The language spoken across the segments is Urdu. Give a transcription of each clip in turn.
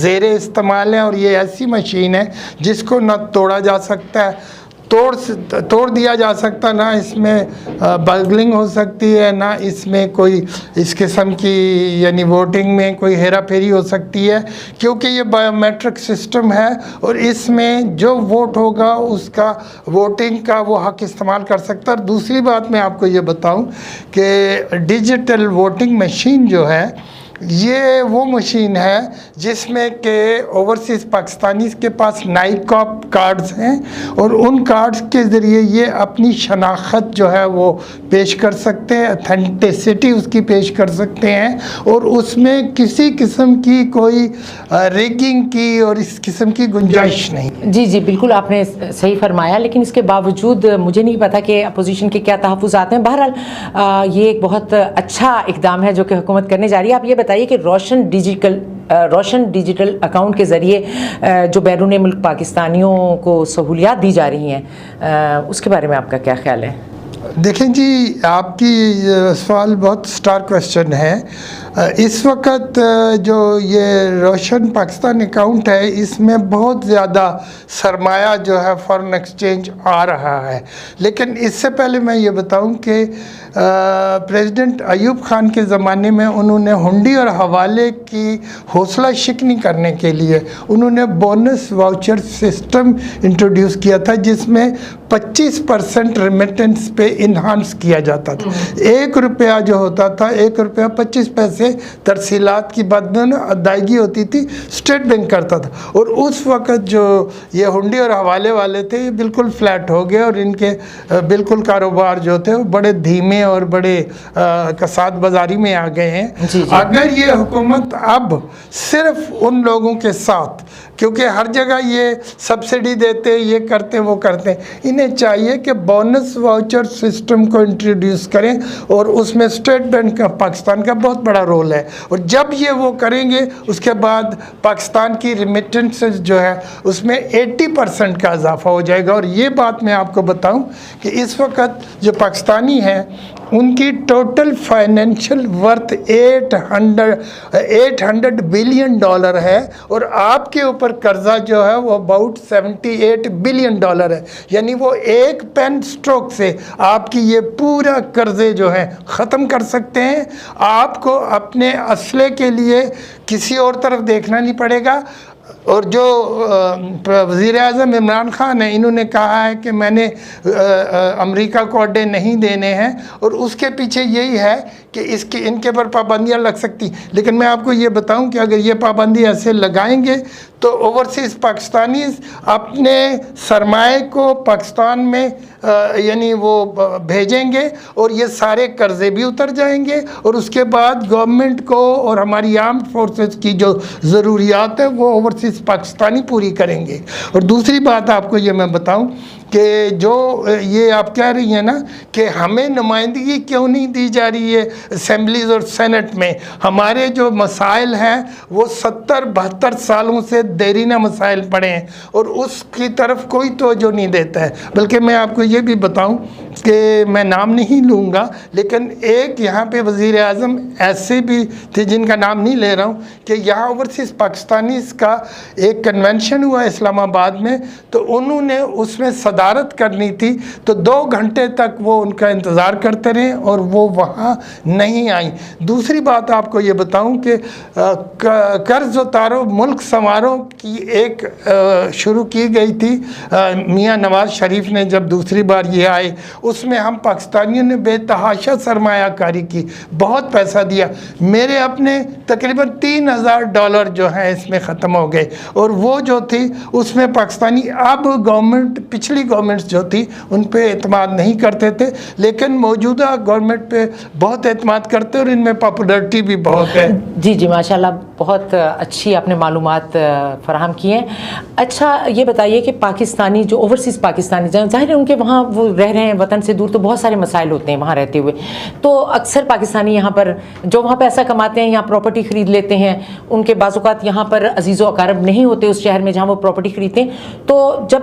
زیر استعمال ہے اور یہ ایسی مشین ہے جس کو نہ توڑا جا سکتا ہے، توڑ دیا جا سکتا، نہ اس میں بگلنگ ہو سکتی ہے، نہ اس میں کوئی اس قسم کی یعنی ووٹنگ میں کوئی ہیرا پھیری ہو سکتی ہے، کیونکہ یہ بایو میٹرک سسٹم ہے اور اس میں جو ووٹ ہوگا اس کا ووٹنگ کا وہ حق استعمال کر سکتا ہے۔ اور دوسری بات میں آپ کو یہ بتاؤں کہ ڈیجیٹل ووٹنگ مشین جو ہے یہ وہ مشین ہے جس میں کہ اوورسیز پاکستانی کے پاس نائکاپ کارڈز ہیں اور ان کارڈز کے ذریعے یہ اپنی شناخت جو ہے وہ پیش کر سکتے ہیں، اتھینٹسٹی اس کی پیش کر سکتے ہیں، اور اس میں کسی قسم کی کوئی ریگنگ کی اور اس قسم کی گنجائش نہیں۔ جی بالکل آپ نے صحیح فرمایا، لیکن اس کے باوجود مجھے نہیں پتا کہ اپوزیشن کے کیا تحفظات ہیں۔ بہرحال یہ ایک بہت اچھا اقدام ہے جو کہ حکومت کرنے جا رہی ہے۔ آپ یہ بتائیے کہ روشن ڈیجیٹل اکاؤنٹ کے ذریعے جو بیرون ملک پاکستانیوں کو سہولیات دی جا رہی ہیں، اس کے بارے میں آپ کا کیا خیال ہے؟ دیکھیں جی، آپ کی سوال بہت سٹار کویسچن ہے۔ اس وقت جو یہ روشن پاکستان اکاؤنٹ ہے اس میں بہت زیادہ سرمایہ جو ہے فارن ایکسچینج آ رہا ہے، لیکن اس سے پہلے میں یہ بتاؤں کہ پریزیڈنٹ ایوب خان کے زمانے میں انہوں نے ہنڈی اور حوالے کی حوصلہ شکنی کرنے کے لیے انہوں نے بونس واؤچر سسٹم انٹروڈیوس کیا تھا، جس میں 25% ریمیٹنس پہ انہانس کیا جاتا تھا۔ 1 روپیہ جو ہوتا تھا، 1 روپیہ 25 پیسے ترسیلات کی بدن ادائیگی ہوتی تھی، اسٹیٹ بینک کرتا تھا، اور اس وقت جو یہ ہنڈی اور حوالے والے تھے یہ بالکل فلیٹ ہو گئے اور ان کے بالکل کاروبار جو تھے وہ بڑے دھیمے اور بڑے کساد بازاری میں آ گئے ہیں۔ اگر یہ حکومت اب صرف ان لوگوں کے ساتھ، کیونکہ ہر جگہ یہ سبسڈی دیتے، یہ کرتے وہ کرتے، انہیں چاہیے کہ بونس واؤچر سسٹم کو انٹروڈیوس کریں، اور اس میں اسٹیٹ بینک کا پاکستان کا بہت بڑا رول ہے، اور جب یہ وہ کریں گے اس کے بعد پاکستان کی ریمیٹنسز جو ہے اس میں 80% کا اضافہ ہو جائے گا۔ اور یہ بات میں آپ کو بتاؤں کہ اس وقت جو پاکستانی ہیں ان کی ٹوٹل فائنینشیل ورتھ $800 بلین ہے، اور آپ کے اوپر قرضہ جو ہے وہ about $78 بلین ہے، یعنی وہ ایک پین سٹروک سے آپ کی یہ پورا قرضے جو ہیں ختم کر سکتے ہیں۔ آپ کو اپنے اسلحے کے لیے کسی اور طرف دیکھنا نہیں پڑے گا۔ اور جو وزیر اعظم عمران خان ہیں، انہوں نے کہا ہے کہ میں نے امریکہ کو اڈے نہیں دینے ہیں، اور اس کے پیچھے یہی ہے کہ ان کے پر پابندیاں لگ سکتی، لیکن میں آپ کو یہ بتاؤں کہ اگر یہ پابندی ایسے لگائیں گے تو اوورسیز پاکستانیز اپنے سرمائے کو پاکستان میں یعنی وہ بھیجیں گے، اور یہ سارے قرضے بھی اتر جائیں گے، اور اس کے بعد گورنمنٹ کو اور ہماری آرمڈ فورسز کی جو ضروریات ہیں وہ اوورسیز پاکستانی پوری کریں گے۔ اور دوسری بات آپ کو یہ میں بتاؤں کہ جو یہ آپ کہہ رہی ہیں نا کہ ہمیں نمائندگی کیوں نہیں دی جا رہی ہے اسمبلیز اور سینٹ میں، ہمارے جو مسائل ہیں وہ 70-72 سالوں سے دیرینہ مسائل پڑے ہیں، اور اس کی طرف کوئی توجہ نہیں دیتا ہے۔ بلکہ میں آپ کو یہ بھی بتاؤں کہ میں نام نہیں لوں گا، لیکن ایک یہاں پہ وزیر اعظم ایسے بھی تھے جن کا نام نہیں لے رہا ہوں، کہ یہاں اوورسیز پاکستانیز کا ایک کنونشن ہوا اسلام آباد میں، تو انہوں نے اس میں صدارت کرنی تھی، تو 2 گھنٹے تک وہ ان کا انتظار کرتے رہے اور وہ وہاں نہیں آئیں۔ دوسری بات آپ کو یہ بتاؤں کہ قرض اتارو ملک سنوارو کی ایک شروع کی گئی تھی میاں نواز شریف نے جب دوسری بار یہ آئے، اس میں ہم پاکستانیوں نے بے تحاشا سرمایہ کاری کی، بہت پیسہ دیا، میرے اپنے تقریباً $3000 جو ہیں اس میں ختم ہو گئے، اور وہ جو تھی اس میں پاکستانی اب گورنمنٹ پچھلی گورنمنٹس جو تھی ان پہ اعتماد نہیں کرتے تھے، لیکن موجودہ گورنمنٹ پہ بہت اعتماد کرتے اور ان میں پاپولرٹی بھی بہت ہے۔ جی ماشاءاللہ، بہت اچھی آپ نے معلومات فراہم کی ہیں۔ اچھا یہ بتائیے کہ پاکستانی جو اوورسیز پاکستانی ظاہر ہے ان کے وہاں وہ رہ رہے ہیں وطن سے دور، تو بہت سارے مسائل ہوتے ہیں وہاں رہتے ہوئے، تو اکثر پاکستانی یہاں پر جو وہاں پیسہ کماتے ہیں، یہاں پراپرٹی خرید لیتے ہیں، ان کے بعض اوقات یہاں پر عزیز و اقارب نہیں ہوتے اس شہر میں جہاں وہ پراپرٹی خریدتے ہیں، تو جب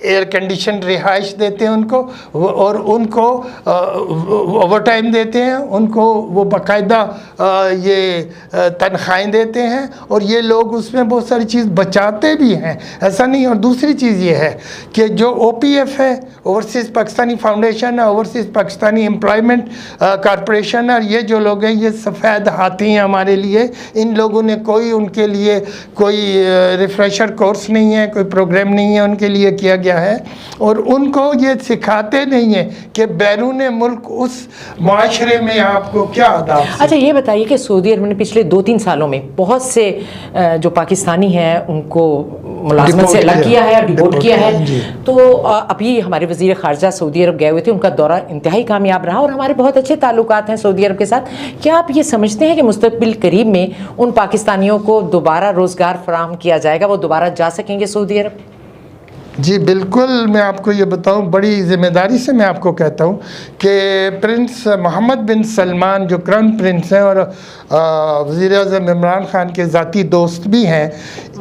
ایئر کنڈیشن رہائش دیتے ہیں ان کو، اور ان کو اوور ٹائم دیتے ہیں، ان کو وہ باقاعدہ یہ تنخواہیں دیتے ہیں، اور یہ لوگ اس میں بہت ساری چیز بچاتے بھی ہیں، ایسا نہیں۔ اور دوسری چیز یہ ہے کہ جو او پی ایف ہے، overseas Pakistani foundation, overseas Pakistani employment corporation, اور یہ جو لوگ ہیں یہ سفید ہاتھی ہیں ہمارے لیے۔ ان لوگوں نے کوئی ان کے لیے کوئی ریفریشر کورس نہیں ہے، کوئی پروگرام نہیں ہے ان کے لیے کیا گیا ہے، اور ان کو یہ سکھاتے نہیں ہیں کہ بیرون ملک اس معاشرے میں آپ کو کیا آداب۔ اچھا یہ بتائیے کہ سعودی عرب نے پچھلے 2-3 سالوں میں بہت سے جو پاکستانی ہیں ان کو ملازمت سے الگ کیا ہے، ڈیپورٹ کیا ہے، تو ابھی ہمارے وزیر خارجہ سعودی عرب گئے ہوئے تھے، ان کا دورہ انتہائی کامیاب رہا اور ہمارے بہت اچھے تعلقات ہیں سعودی عرب کے ساتھ۔ کیا آپ یہ سمجھتے ہیں کہ مستقبل قریب میں ان پاکستانیوں کو دوبارہ روزگار فراہم کیا جائے گا، وہ دوبارہ جا سکیں گے سعودی عرب؟ جی بالکل، میں آپ کو یہ بتاؤں، بڑی ذمہ داری سے میں آپ کو کہتا ہوں کہ پرنس محمد بن سلمان جو کرن پرنس ہیں اور وزیر اعظم عمران خان کے ذاتی دوست بھی ہیں،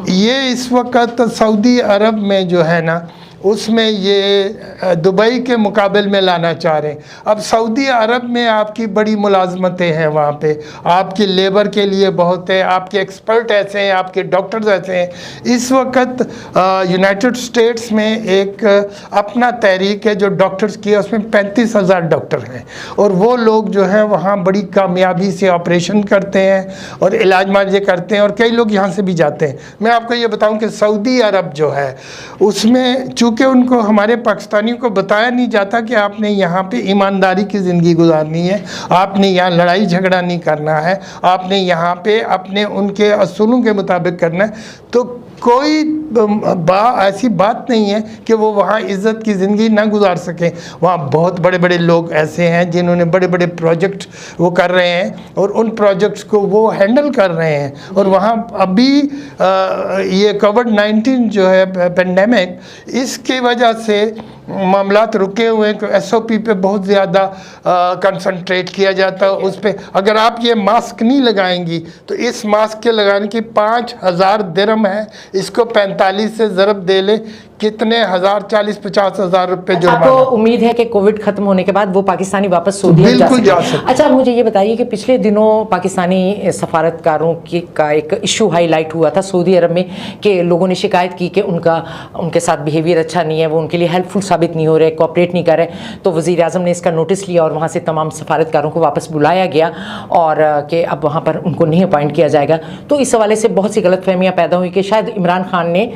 یہ اس وقت سعودی عرب میں جو ہے نا اس میں یہ دبئی کے مقابل میں لانا چاہ رہے ہیں۔ اب سعودی عرب میں آپ کی بڑی ملازمتیں ہیں، وہاں پہ آپ کی لیبر کے لیے بہت ہے، آپ کے ایکسپرٹ ایسے ہیں، آپ کے ڈاکٹرز ایسے ہیں۔ اس وقت یونائٹڈ اسٹیٹس میں ایک اپنا تحریک ہے جو ڈاکٹرز کی ہے، اس میں 35,000 ڈاکٹر ہیں، اور وہ لوگ جو ہیں وہاں بڑی کامیابی سے آپریشن کرتے ہیں اور علاج معالجے کرتے ہیں، اور کئی لوگ یہاں سے بھی جاتے ہیں۔ میں آپ کو یہ بتاؤں کہ سعودی عرب جو ہے اس میں چونکہ ان کو ہمارے پاکستانیوں کو بتایا نہیں جاتا کہ آپ نے یہاں پہ ایمانداری کی زندگی گزارنی ہے، آپ نے یہاں لڑائی جھگڑا نہیں کرنا ہے، آپ نے یہاں پہ اپنے ان کے اصولوں کے مطابق کرنا ہے، تو کوئی ایسی بات نہیں ہے کہ وہ وہاں عزت کی زندگی نہ گزار سکیں۔ وہاں بہت بڑے بڑے لوگ ایسے ہیں جنہوں نے بڑے بڑے پروجیکٹ وہ کر رہے ہیں، اور ان پروجیکٹس کو وہ ہینڈل کر رہے ہیں، اور وہاں ابھی یہ کووڈ-19 جو ہے پینڈیمک، اس کی وجہ سے معاملات رکے ہوئے ہیں، ایس او پی پہ بہت زیادہ کنسنٹریٹ کیا جاتا ہے اس پہ۔ اگر آپ یہ ماسک نہیں لگائیں گی تو اس ماسک کے لگانے کی 5,000 درہم ہے، اس کو 45 سے ضرب دے لے، کتنے ہزار، 40-50 ہزار روپے جو آپ کو امید ہے کہ کووڈ ختم ہونے کے بعد وہ پاکستانی واپس سعودی عرب جا سکتے ہیں؟ اچھا مجھے یہ بتائیے کہ پچھلے دنوں پاکستانی سفارتکاروں کا ایک ایشو ہائی لائٹ ہوا تھا سعودی عرب میں، کہ لوگوں نے شکایت کی کہ ان کے ساتھ بیہیویئر اچھا نہیں ہے، وہ ان کے لیے ہیلپ فل ثابت نہیں ہو رہے، کوآپریٹ نہیں کر رہے، تو وزیر اعظم نے اس کا نوٹس لیا اور وہاں سے تمام سفارتکاروں کو واپس بلایا گیا، اور کہ اب وہاں پر ان کو نہیں اپوائنٹ کیا جائے گا۔ تو اس حوالے سے بہت سی غلط فہمیاں پیدا ہوئی کہ شاید عمران خان نے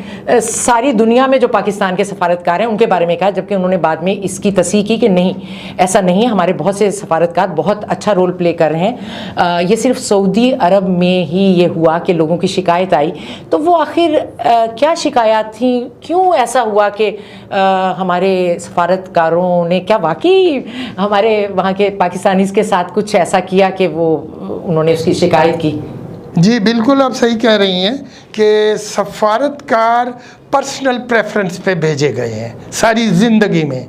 ساری دنیا میں جو پاکستان کے سفارتکار ہیں ان کے بارے میں کہا، جبکہ انہوں نے بعد میں اس کی تصحیح کی کہ نہیں، ایسا نہیں ہے، ہمارے بہت سے سفارتکار بہت اچھا رول پلے کر رہے ہیں۔ یہ صرف سعودی عرب میں ہی یہ ہوا کہ لوگوں کی شکایت آئی، تو وہ آخر کیا شکایات تھیں، کیوں ایسا ہوا کہ ہمارے سفارتکاروں نے کیا واقعی ہمارے وہاں کے پاکستانیز کے ساتھ کچھ ایسا کیا کہ انہوں نے اس کی شکایت کی؟ جی بالکل آپ صحیح کہہ رہی ہیں کہ سفارتکار پرسنل پریفرنس پہ بھیجے گئے ہیں ساری زندگی میں،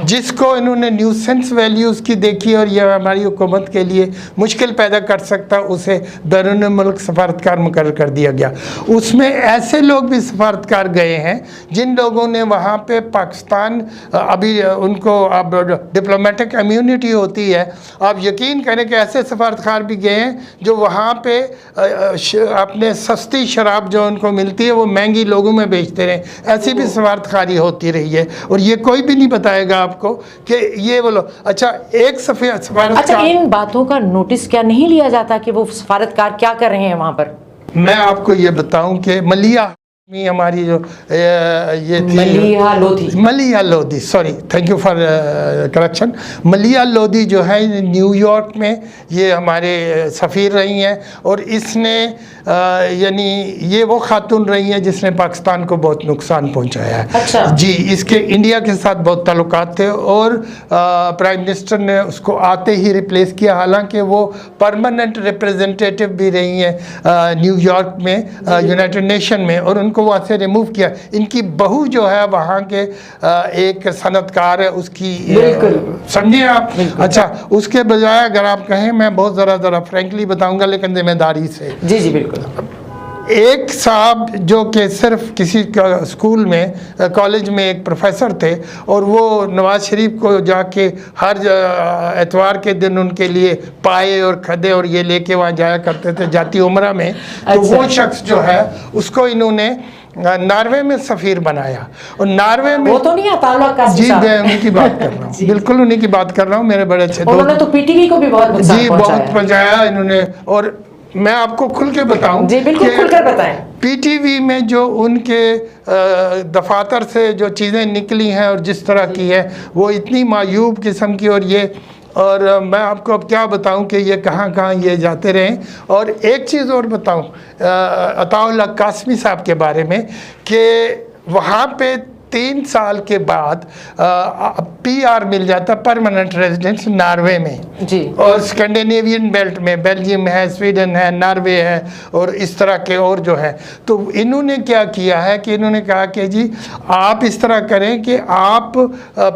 جس کو انہوں نے نیو سینس ویلیوز کی دیکھی اور یہ ہماری حکومت کے لیے مشکل پیدا کر سکتا، اسے بیرون ملک سفارتکار مقرر کر دیا گیا۔ اس میں ایسے لوگ بھی سفارتکار گئے ہیں جن لوگوں نے وہاں پہ پاکستان، ابھی ان کو اب ڈپلومیٹک امیونٹی ہوتی ہے، آپ یقین کریں کہ ایسے سفارتکار بھی گئے ہیں جو وہاں پہ اپنے سستی شراب جو ان کو ملتی ہے وہ مہنگی لوگوں میں بیچتے رہے، ایسی بھی سفارتکاری ہوتی رہی ہے، اور یہ کوئی بھی نہیں بتائے گا آپ کو کہ یہ بولو۔ اچھا ایک سفارتکار، اچھا ان باتوں کا نوٹس کیا نہیں لیا جاتا کہ وہ سفارتکار کیا کر رہے ہیں وہاں پر؟ میں آپ کو یہ بتاؤں کہ ملیہ ہماری جو یہ تھی Millia Lodhi, sorry thank you for correction, Millia Lodhi جو ہے نیو یارک میں یہ ہمارے سفیر رہی ہیں، اور اس نے یعنی یہ وہ خاتون رہی ہیں جس نے پاکستان کو بہت نقصان پہنچایا ہے۔ اچھا جی، اس کے انڈیا کے ساتھ بہت تعلقات تھے، اور پرائم منسٹر نے اس کو آتے ہی ریپلیس کیا، حالانکہ وہ پرماننٹ ریپریزنٹیٹیو بھی رہی ہیں نیو یارک میں یونائٹڈ نیشن میں، اور ان کو وہاں سے ریموو کیا۔ ان کی بہو جو ہے وہاں کے ایک صنعت کار ہے، اس کی سمجھے آپ؟ اچھا اس کے بجائے اگر آپ کہیں، میں بہت ذرا فرینکلی بتاؤں گا لیکن ذمہ داری سے، جی جی بالکل، ایک صاحب جو کہ صرف کسی اسکول میں کالج میں ایک پروفیسر تھے اور وہ نواز شریف کو جا کے ہر اتوار کے دن ان کے لیے پائے اور کھدے اور یہ لے کے وہاں جایا کرتے تھے جاتی عمرہ میں، تو وہ شخص جو ہے اس کو انہوں نے ناروے میں سفیر بنایا، اور ناروے میں وہ تو نہیں آتا اللہ کا جی میں انہیں کی بات کر رہا ہوں، بالکل انہیں کی بات کر رہا ہوں، میرے بڑے اچھے انہوں نے تو پی ٹی وی کو بھی بہت نقصان جی بہت پہنچایا انہوں نے، اور میں آپ کو کھل کے بتاؤں جی بالکل کھل کر بتائیں، پی ٹی وی میں جو ان کے دفاتر سے جو چیزیں نکلی ہیں اور جس طرح کی ہے وہ اتنی معیوب قسم کی، اور میں آپ کو اب کیا بتاؤں کہ یہ کہاں کہاں یہ جاتے رہیں۔ اور ایک چیز اور بتاؤں عطا اللہ قاسمی صاحب کے بارے میں کہ وہاں پہ 3 سال کے بعد پی آر مل جاتا، پرماننٹ ریزیڈنس ناروے میں جی، اور اسکینڈینیوین بیلٹ میں بیلجیم ہے، سویڈن ہے، ناروے ہے اور اس طرح کے اور جو ہے۔ تو انہوں نے کیا کیا ہے کہ انہوں نے کہا کہ جی آپ اس طرح کریں کہ آپ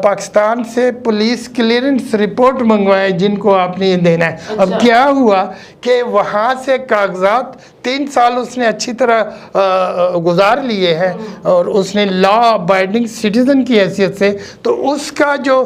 پاکستان سے پولیس کلیئرنس رپورٹ منگوائیں جن کو آپ نے دینا ہے۔ اب کیا ہوا کہ وہاں سے کاغذات 3 سال اس نے اچھی طرح گزار لیے ہیں اور اس نے لا ابائڈنگ سٹیزن کی حیثیت سے، تو اس کا جو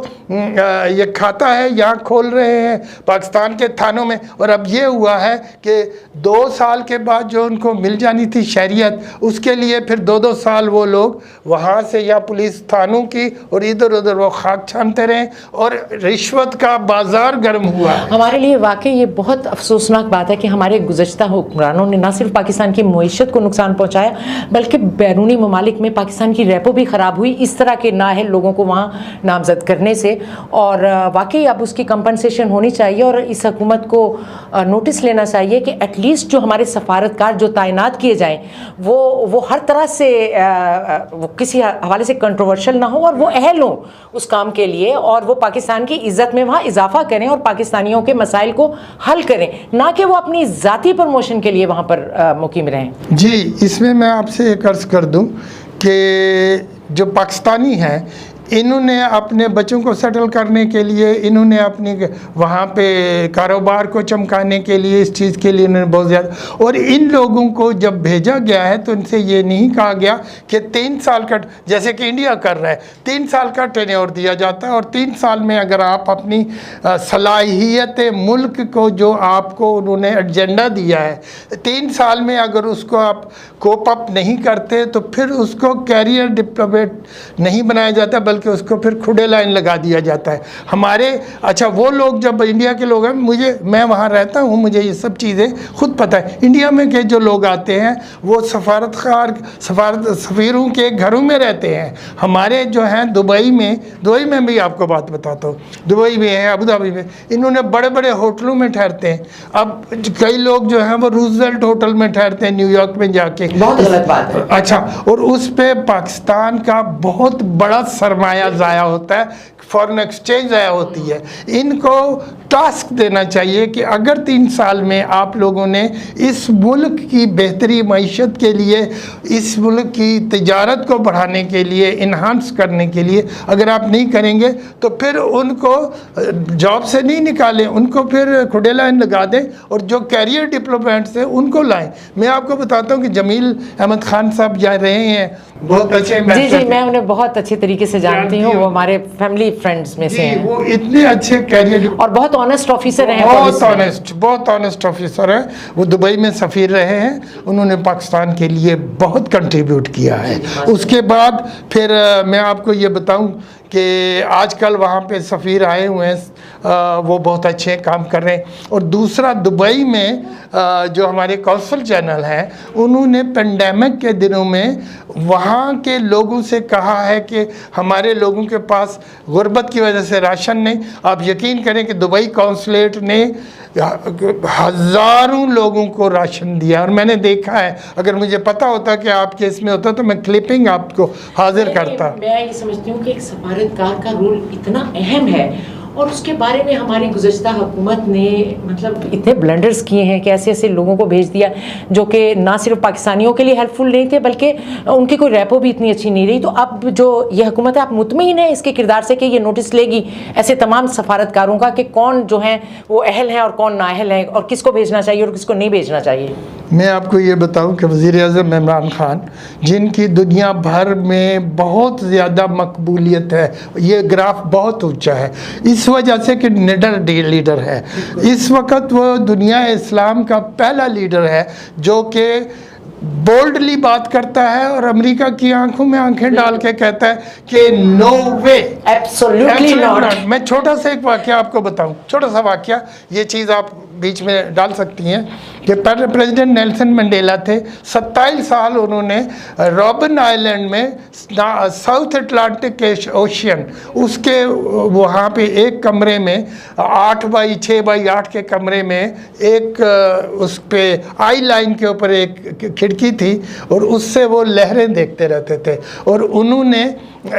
یہ کھاتا ہے یہاں کھول رہے ہیں پاکستان کے تھانوں میں، اور اب یہ ہوا ہے کہ 2 سال کے بعد جو ان کو مل جانی تھی شہریت، اس کے لیے پھر 2 سال وہ لوگ وہاں سے یا پولیس تھانوں کی اور ادھر ادھر وہ خاک چھانتے رہے، اور رشوت کا بازار گرم ہوا۔ ہمارے لیے واقعی یہ بہت افسوسناک بات ہے کہ ہمارے گزشتہ حکمرانوں نے نہ صرف پاکستان کی معیشت کو نقصان پہنچایا بلکہ بیرونی ممالک میں پاکستان کی ریپو بھی خراب ہوئی اس طرح کے نااہل لوگوں کو وہاں نامزد کرنے سے، اور واقعی اب اس کی کمپنسیشن ہونی چاہیے، اور اس حکومت کو نوٹس لینا چاہیے کہ ایٹ لیسٹ جو ہمارے سفارتکار جو تعینات کیے جائیں وہ ہر طرح سے وہ کسی حوالے سے کنٹروورشل نہ ہو اور وہ اہل ہوں اس کام کے لیے، اور وہ پاکستان کی عزت میں وہاں اضافہ کریں اور پاکستانیوں کے مسائل کو حل کریں، نہ کہ وہ اپنی ذاتی پروموشن کے لیے وہاں پر مقیم رہیں۔ جی اس میں آپ سے ایک عرض کر دوں کہ جو پاکستانی ہیں انہوں نے اپنے بچوں کو سیٹل کرنے کے لیے، انہوں نے اپنی وہاں پہ کاروبار کو چمکانے کے لیے، اس چیز کے لیے انہوں نے بہت زیادہ، اور ان لوگوں کو جب بھیجا گیا ہے تو ان سے یہ نہیں کہا گیا کہ 3 سال کا، جیسے کہ انڈیا کر رہا ہے 3 سال کا ٹینیور دیا جاتا ہے، اور 3 سال میں اگر آپ اپنی صلاحیت ملک کو جو آپ کو انہوں نے ایجنڈا دیا ہے 3 سال میں اگر اس کو آپ کوپ اپ نہیں کرتے تو پھر اس کو کیریئر ڈپلومیٹ نہیں بنایا جاتا بلکہ اس کو پھر کھڑے لائن لگا دیا جاتا ہے۔ ہمارے اچھا وہ لوگ جب انڈیا کے لوگ ہیں، میں وہاں رہتا ہوں، مجھے یہ سب چیزیں خود پتہ ہے، انڈیا میں کے جو لوگ آتے ہیں وہ سفیروں کے گھروں میں رہتے ہیں۔ ہمارے جو ہیں دبئی میں بھی آپ کو بات بتاتا ہوں، دبئی میں ہے، ابوظہبی میں، انہوں نے بڑے بڑے ہوٹلوں میں ٹھہرتے ہیں۔ اب کئی لوگ جو ہیں وہ روزویلٹ ہوٹل میں ٹھہرتے ہیں نیو یارک میں جا کے، بہت غلط بات ہے۔ اچھا، اور اس پہ پاکستان کا بہت بڑا سرمایہ ضائع ہوتا ہے، فارن ایکسچینج ضائع ہوتی ہے۔ ان کو ٹاسک دینا چاہیے کہ اگر 3 سال میں آپ لوگوں نے اس ملک کی بہتری معیشت کے لیے، اس ملک کی تجارت کو بڑھانے کے لیے، انہانس کرنے کے لیے اگر آپ نہیں کریں گے تو پھر ان کو جاب سے نہیں نکالیں، ان کو پھر کھڑے لائن لگا دیں، اور جو کیریئر ڈپلومیٹس ہیں ان کو لائیں۔ میں آپ کو بتاتا ہوں کہ جمیل احمد خان صاحب جا رہے ہیں، بہت اچھے، جی میں انہیں بہت اچھے طریقے سے جانتی ہوں، وہ ہمارے فیملی فرینڈز میں سے ہیں، وہ اتنے اچھے کیریئر اور بہت آنیسٹ آفیسر ہیں، بہت آنیسٹ آفیسر ہیں۔ وہ دبئی میں سفیر رہے ہیں، انہوں نے پاکستان کے لیے بہت کنٹریبیوٹ کیا ہے۔ اس کے بعد پھر میں آپ کو یہ بتاؤں کہ آج کل وہاں پہ سفیر آئے ہوئے ہیں، وہ بہت اچھے کام کر رہے ہیں۔ اور دوسرا دبئی میں جو ہمارے کونسل جنرل ہیں انہوں نے پینڈیمک کے دنوں میں وہاں کے لوگوں سے کہا ہے کہ ہمارے لوگوں کے پاس غربت کی وجہ سے راشن نہیں۔ آپ یقین کریں کہ دبئی کونسلیٹ نے ہزاروں لوگوں کو راشن دیا، اور میں نے دیکھا ہے، اگر مجھے پتا ہوتا کہ آپ کے اس میں ہوتا تو میں کلپنگ آپ کو حاضر کرتا۔ میں یہ سمجھتی ہوں کہ ایک سفارتکار کا رول اتنا اہم ہے، اور اس کے بارے میں ہماری گزشتہ حکومت نے مطلب اتنے بلنڈرز کیے ہیں کہ ایسے ایسے لوگوں کو بھیج دیا جو کہ نہ صرف پاکستانیوں کے لیے ہیلپ فل نہیں تھے بلکہ ان کی کوئی ریپو بھی اتنی اچھی نہیں رہی. تو اب جو یہ حکومت ہے آپ مطمئن ہیں اس کے کردار سے کہ یہ نوٹس لے گی ایسے تمام سفارتکاروں کا کہ کون جو ہیں وہ اہل ہیں اور کون نااہل ہیں اور کس کو بھیجنا چاہیے اور کس کو نہیں بھیجنا چاہیے؟ میں آپ کو یہ بتاؤں کہ وزیر اعظم عمران خان جن کی دنیا بھر میں بہت زیادہ مقبولیت ہے, یہ گراف بہت اونچا ہے اس وجہ سے کہ نڈر لیڈر ہے. اس وقت وہ دنیا اسلام کا پہلا لیڈر ہے جو کہ بولڈلی بات کرتا ہے اور امریکہ کی آنکھوں میں آنکھیں ڈال کے کہتا ہے کہ نو وے, ایبسولوٹلی ناٹ. میں چھوٹا سا ایک واقعہ آپ کو بتاؤں, چھوٹا سا واقعہ, یہ چیز آپ بیچ میں ڈال سکتی ہیں کہ پریزیڈنٹ نیلسن منڈیلا تھے, 27 سال انہوں نے رابن آئلینڈ میں ساؤتھ اٹلانٹک اوشین اس کے وہاں پہ ایک کمرے میں 8x6x8 کے کمرے میں ایک اس پہ آئی لائن کے اوپر ایک کھڑکی تھی اور اس سے وہ لہریں دیکھتے رہتے تھے. اور انہوں نے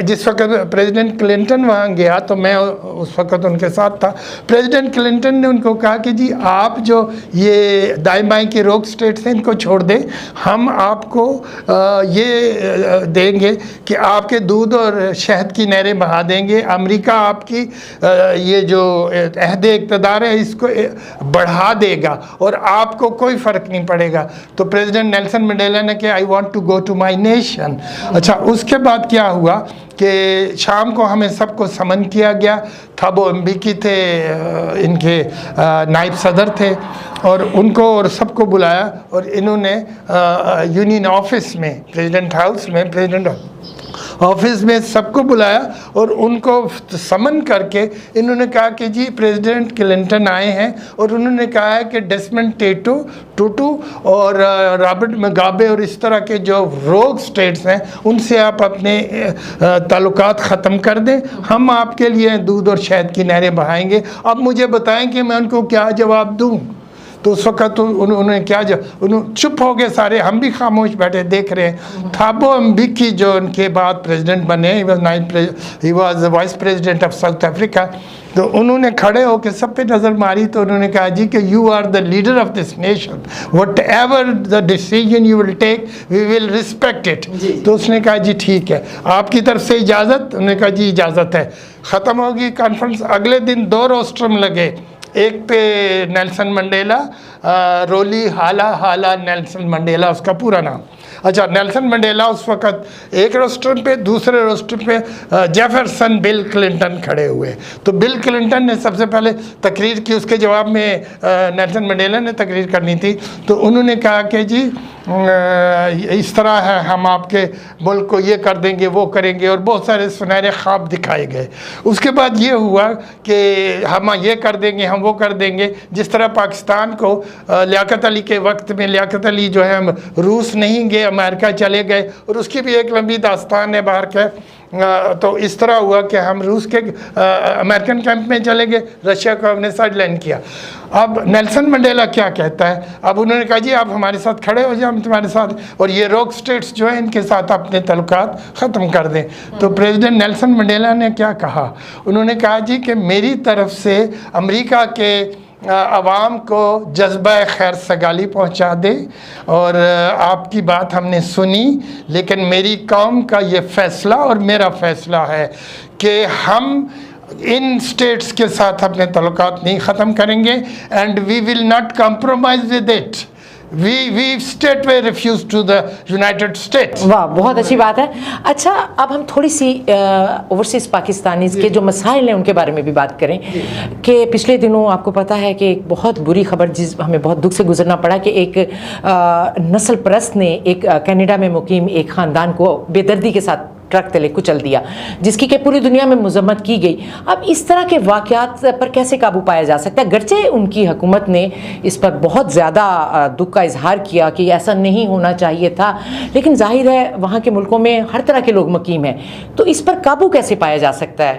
جس وقت پریزیڈنٹ کلنٹن وہاں گیا تو میں اس وقت ان کے ساتھ تھا, پریزیڈنٹ کلنٹن نے ان کو کہا کہ جی آپ جو یہ دائیں بائیں کی روک سٹیٹس ہیں ان کو چھوڑ دیں, ہم آپ کو یہ دیں گے کہ آپ کے دودھ اور شہد کی نہریں بہا دیں گے, امریکہ آپ کی یہ جو عہد اقتدار ہے اس کو بڑھا دے گا اور آپ کو کوئی فرق نہیں پڑے گا. تو پریزیڈنٹ نیلسن منڈیلا نے کہا I want to go to my nation. اچھا, اس کے بعد کیا ہوا کہ شام کو ہمیں سب کو سمن کیا گیا. تھابو مبیکی تھے ان کے نائب صدر تھے اور ان کو اور سب کو بلایا اور انہوں نے یونین آفس میں, پریزیڈنٹ ہاؤس میں, پریزیڈنٹ آفس میں سب کو بلایا اور ان کو سمن کر کے انہوں نے کہا کہ جی پریزیڈنٹ کلنٹن آئے ہیں اور انہوں نے کہا ہے کہ ڈیسمنڈ ٹوٹو اور رابرٹ مگابے اور اس طرح کے جو روگ سٹیٹس ہیں ان سے آپ اپنے تعلقات ختم کر دیں, ہم آپ کے لیے دودھ اور شہد کی نہریں بہائیں گے. اب مجھے بتائیں کہ میں ان کو کیا جواب دوں. تو اس وقت انہوں نے کیا چپ ہو گئے سارے, ہم بھی خاموش بیٹھے دیکھ رہے ہیں. تھابو مبیکی جو ان کے بعد پریزیڈنٹ بنے, he was vice president of South Africa, تو انہوں نے کھڑے ہو کے سب پہ نظر ماری تو انہوں نے کہا جی کہ you are the leader of this nation, whatever the decision you will take we will respect it. تو اس نے کہا جی ٹھیک ہے, آپ کی طرف سے اجازت؟ انہوں نے کہا جی اجازت ہے. ختم ہوگی کانفرنس. اگلے دن 2 روسٹرم لگے, ایک پہ نیلسن منڈیلا, رولی حالا نیلسن منڈیلا اس کا پورا نام. اچھا, نیلسن منڈیلا اس وقت ایک روسٹر پہ, دوسرے روسٹر پہ جیفرسن بل کلنٹن کھڑے ہوئے. تو بل کلنٹن نے سب سے پہلے تقریر کی, اس کے جواب میں نیلسن منڈیلا نے تقریر کرنی تھی. تو انہوں نے کہا کہ جی اس طرح ہے, ہم آپ کے ملک کو یہ کر دیں گے, وہ کریں گے, اور بہت سارے سنہرے خواب دکھائے گئے. اس کے بعد یہ ہوا کہ ہم یہ کر دیں گے, ہم وہ کر دیں گے. جس طرح پاکستان کو لیاقت علی کے وقت میں, لیاقت علی جو ہے روس نہیں گئے, امریکہ چلے گئے, اور اس کی بھی ایک لمبی داستان ہے باہر کے. تو اس طرح ہوا کہ ہم روس کے امریکن کیمپ میں چلے گئے, رشیا کو ہم نے سائڈ لائن کیا. اب نیلسن منڈیلا کیا کہتا ہے, اب انہوں نے کہا جی آپ ہمارے ساتھ کھڑے ہو جائیں, ہم تمہارے ساتھ, اور یہ روک سٹیٹس جو ہیں ان کے ساتھ اپنے تعلقات ختم کر دیں. تو پریزیڈنٹ نیلسن منڈیلا نے کیا کہا, انہوں نے کہا جی کہ میری طرف سے امریکہ کے عوام کو جذبہ خیر سگالی پہنچا دے, اور آپ کی بات ہم نے سنی, لیکن میری قوم کا یہ فیصلہ اور میرا فیصلہ ہے کہ ہم ان سٹیٹس کے ساتھ اپنے تعلقات نہیں ختم کریں گے, and we will not compromise with it. We straightway refuse to the United States. واہ, بہت اچھی بات ہے. اچھا, اب ہم تھوڑی سی اوورسیز پاکستانیز کے جو مسائل ہیں ان کے بارے میں بھی بات کریں کہ پچھلے دنوں آپ کو پتہ ہے کہ ایک بہت بری خبر جس ہمیں بہت دکھ سے گزرنا پڑا کہ ایک نسل پرست نے ایک کینیڈا میں مقیم ایک خاندان کو بے دردی کے ساتھ ٹرک تلے کچل دیا, جس کی کہ پوری دنیا میں مذمت کی گئی. اب اس طرح کے واقعات پر کیسے قابو پایا جا سکتا ہے؟ گرچہ ان کی حکومت نے اس پر بہت زیادہ دکھ کا اظہار کیا کہ ایسا نہیں ہونا چاہیے تھا, لیکن ظاہر ہے وہاں کے ملکوں میں ہر طرح کے لوگ مقیم ہیں, تو اس پر قابو کیسے پایا جا سکتا ہے؟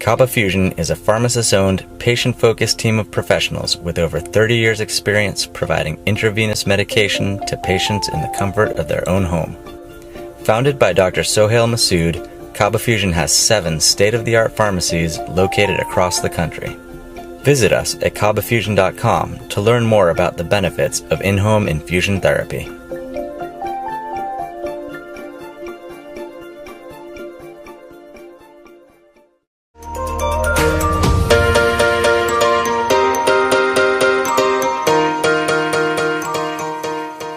Kaba Fusion is a pharmacist-owned, patient-focused team of professionals with over 30 years' experience providing intravenous medication to patients in the comfort of their own home. Founded by Dr. Sohail Masood, Kaba Fusion has 7 state-of-the-art pharmacies located across the country. Visit us at kabafusion.com to learn more about the benefits of in-home infusion therapy.